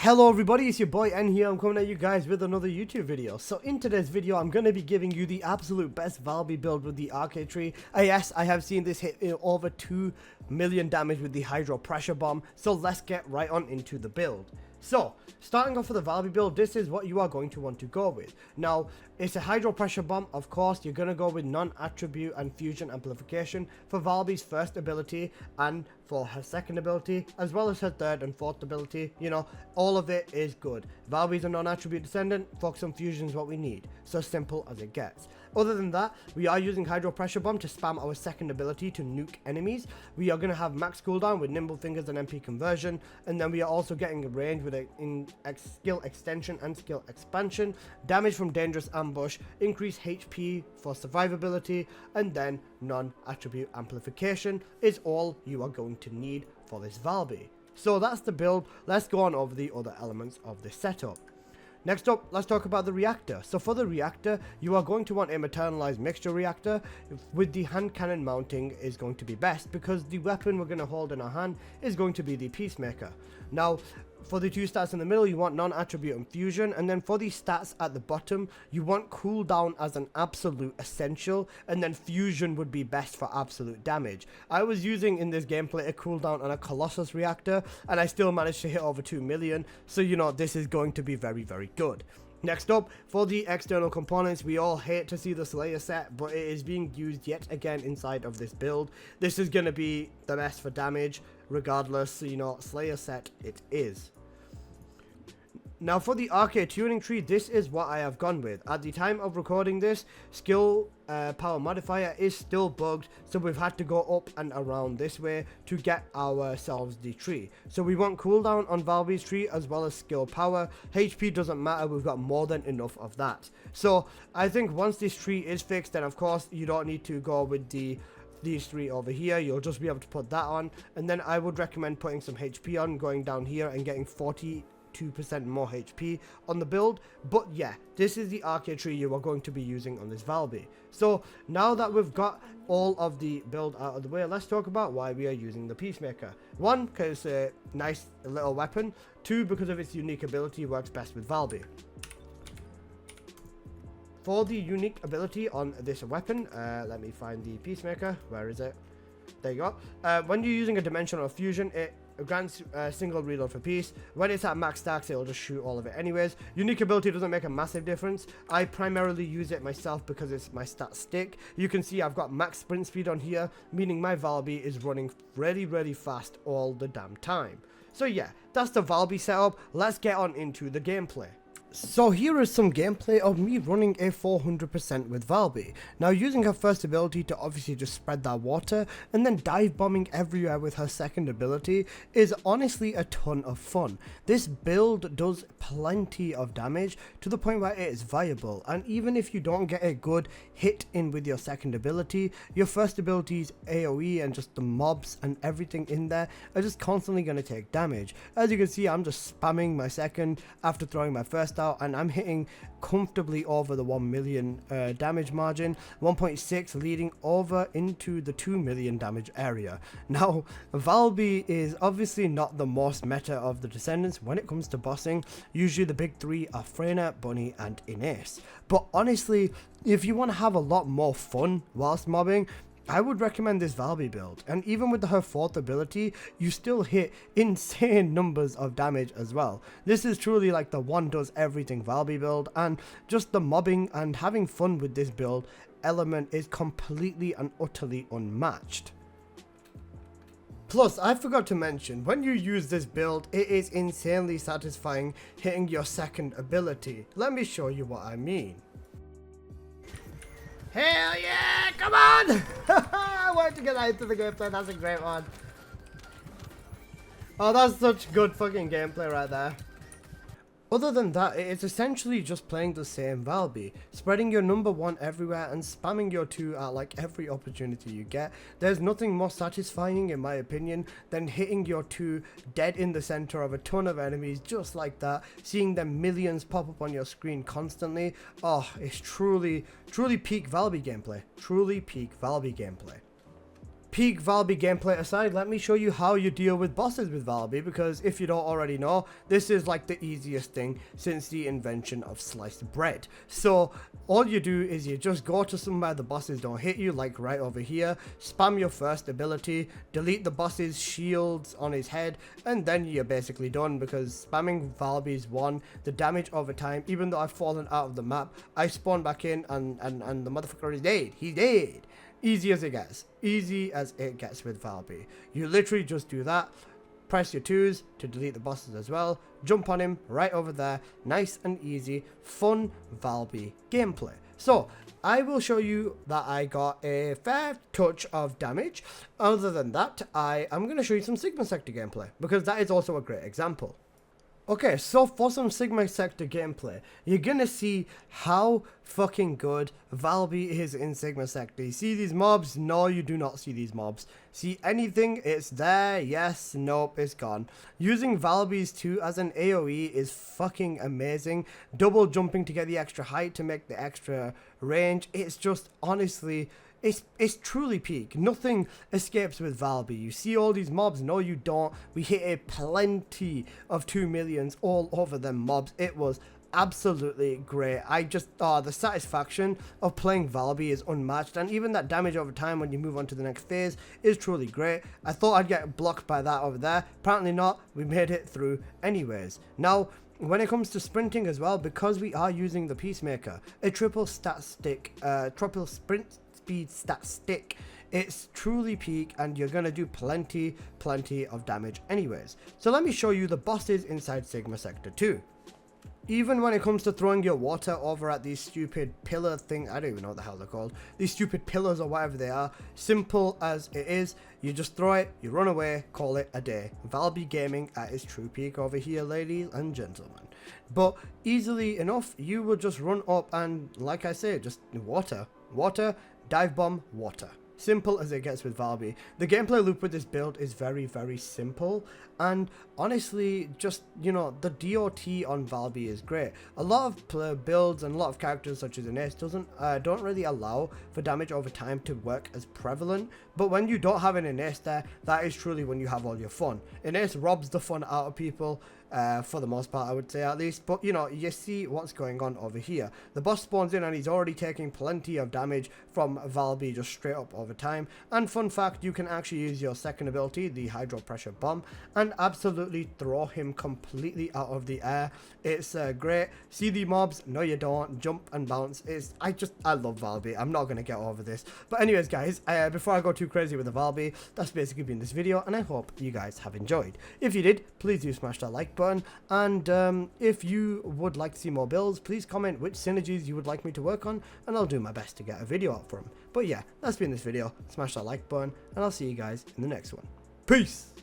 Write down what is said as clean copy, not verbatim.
Hello everybody, it's your boy N here. I'm coming at you guys with another YouTube video. So in today's video, I'm going to be giving you the absolute best Valby build with the Arche tree. Yes, I have seen this hit over 2 million damage with the Hydro Pressure Bomb. So let's get right on into the build. So, starting off with the Valby build, this is what you are going to want to go with. Now, it's a Hydro Pressure Bomb, of course. You're going to go with non-attribute and fusion amplification for Valby's first ability and for her second ability, as well as her third and fourth ability. You know, all of it is good. Valby's a non-attribute Descendant, focus on fusion is what we need. So simple as it gets. Other than that, we are using Hydro Pressure Bomb to spam our second ability to nuke enemies. We are going to have max cooldown with Nimble Fingers and MP conversion, and then we are also getting a range with skill extension and skill expansion, damage from dangerous ambush, increased HP for survivability, and then non-attribute amplification is all you are going to need for this Valby. So that's the build. Let's go on over the other elements of this setup. Next up, let's talk about the reactor. So for the reactor, you are going to want a maternalized mixture reactor with the hand cannon mounting is going to be best because the weapon we're going to hold in our hand is going to be the Peacemaker. Now, for the two stats in the middle, you want non-attribute and fusion, and then for the stats at the bottom, you want cooldown as an absolute essential, and then fusion would be best for absolute damage. I was using in this gameplay a cooldown on a Colossus reactor, and I still managed to hit over 2 million, so you know, this is going to be very, very good. Next up, for the external components, we all hate to see the Slayer set, but it is being used yet again inside of this build. This is going to be the best for damage, regardless, so you know, Slayer set it is. Now for the Arche tuning tree, this is what I have gone with. At the time of recording this, skill power modifier is still bugged, so we've had to go up and around this way to get ourselves the tree. So we want cooldown on Valby's tree as well as skill power. HP doesn't matter, we've got more than enough of that. So I think once this tree is fixed, then of course you don't need to go with these three over here. You'll just be able to put that on, and then I would recommend putting some HP on, going down here and getting 42% more HP on the build. But yeah, this is the Arche tree you are going to be using on this Valby. So now that we've got all of the build out of the way, let's talk about why we are using the Peacemaker. One, because it's a nice little weapon. Two, because of its unique ability, works best with Valby. For the unique ability on this weapon, let me find the Peacemaker. Where is it? There you go. When you're using a dimensional fusion, it grants a single reload for peace. When it's at max stacks, it'll just shoot all of it anyways. Unique ability doesn't make a massive difference. I primarily use it myself because it's my stat stick. You can see I've got max sprint speed on here, meaning my Valby is running really fast all the damn time. So yeah, that's the Valby setup. Let's get on into the gameplay. So here is some gameplay of me running a 400% with Valby. Now using her first ability to obviously just spread that water, and then dive bombing everywhere with her second ability is honestly a ton of fun. This build does plenty of damage to the point where it is viable, and even if you don't get a good hit in with your second ability, your first ability's AoE and just the mobs and everything in there are just constantly going to take damage. As you can see, I'm just spamming my second after throwing my first out, and I'm hitting comfortably over the 1 million damage margin, 1.6 leading over into the 2 million damage area. Now Valby is obviously not the most meta of the Descendants when it comes to bossing. Usually the big three are Freyna, Bunny and Ines, but honestly, if you want to have a lot more fun whilst mobbing, I would recommend this Valby build, and even with her fourth ability, you still hit insane numbers of damage as well. This is truly like the one does everything Valby build, and just the mobbing and having fun with this build element is completely and utterly unmatched. Plus, I forgot to mention, when you use this build, it is insanely satisfying hitting your second ability. Let me show you what I mean. Hell yeah, come on! I wanted to get that into the gameplay, that's a great one. Oh, that's such good fucking gameplay right there. Other than that, it is essentially just playing the same Valby, spreading your number one everywhere and spamming your two at like every opportunity you get. There's nothing more satisfying in my opinion than hitting your two dead in the center of a ton of enemies just like that, seeing them millions pop up on your screen constantly. Oh, it's truly peak Valby gameplay. Truly peak Valby gameplay. peak Valby gameplay aside, let me show you how you deal with bosses with Valby, because if you don't already know, this is like the easiest thing since the invention of sliced bread. So all you do is you just go to somewhere the bosses don't hit you, like right over here, spam your first ability, delete the boss's shields on his head, and then you're basically done, because spamming Valby's one, the damage over time, even though I've fallen out of the map, I spawn back in and the motherfucker is dead. He's dead. Easy as it gets. Easy as it gets with Valby. You literally just do that. Press your 2s to delete the bosses as well. Jump on him right over there. Nice and easy. Fun Valby gameplay. So, I will show you that I got a fair touch of damage. Other than that, I am going to show you some Sigma Sector gameplay, because that is also a great example. Okay, so for some Sigma Sector gameplay, you're gonna see how fucking good Valby is in Sigma Sector. You see these mobs? No, you do not see these mobs. See anything? It's there. Yes, nope, it's gone. Using Valby's 2 as an AoE is fucking amazing. Double jumping to get the extra height to make the extra range. It's just, honestly, it's truly peak. Nothing escapes with Valby. You see all these mobs? No, you don't. We hit a plenty of 2 millions all over them mobs. It was absolutely great. The satisfaction of playing Valby is unmatched, and even that damage over time when you move on to the next phase is truly great. I thought I'd get blocked by that over there. Apparently not. We made it through anyways. Now, when it comes to sprinting as well, because we are using the Peacemaker, a triple sprint speed stat stick, it's truly peak, and you're gonna do plenty of damage anyways. So let me show you the bosses inside Sigma Sector 2. Even when it comes to throwing your water over at these stupid pillar thing, I don't even know what the hell they're called, these stupid pillars or whatever they are, simple as it is, you just throw it, you run away, call it a day. Valby gaming at its true peak over here, ladies and gentlemen. But easily enough, you will just run up and, like I say, just water, dive bomb, water. Simple as it gets with Valby. The gameplay loop with this build is very simple, and honestly, just, you know, the DOT on Valby is great. A lot of builds and a lot of characters such as an ace don't really allow for damage over time to work as prevalent, but when you don't have an ace there, that is truly when you have all your fun. An ace robs the fun out of people, for the most part, I would say, at least. But you know, you see what's going on over here. The boss spawns in and he's already taking plenty of damage from Valby just straight up over time. And fun fact, you can actually use your second ability, the hydro pressure bomb, and absolutely throw him completely out of the air. It's great. See the mobs? No, you don't. Jump and bounce. I love Valby. I'm not gonna get over this. But anyways, guys, before I go too crazy with the Valby, that's basically been this video, and I hope you guys have enjoyed. If you did, please do smash that like button, and if you would like to see more builds, please comment which synergies you would like me to work on, and I'll do my best to get a video out for them. But yeah, that's been this video. Smash that like button, and I'll see you guys in the next one. Peace!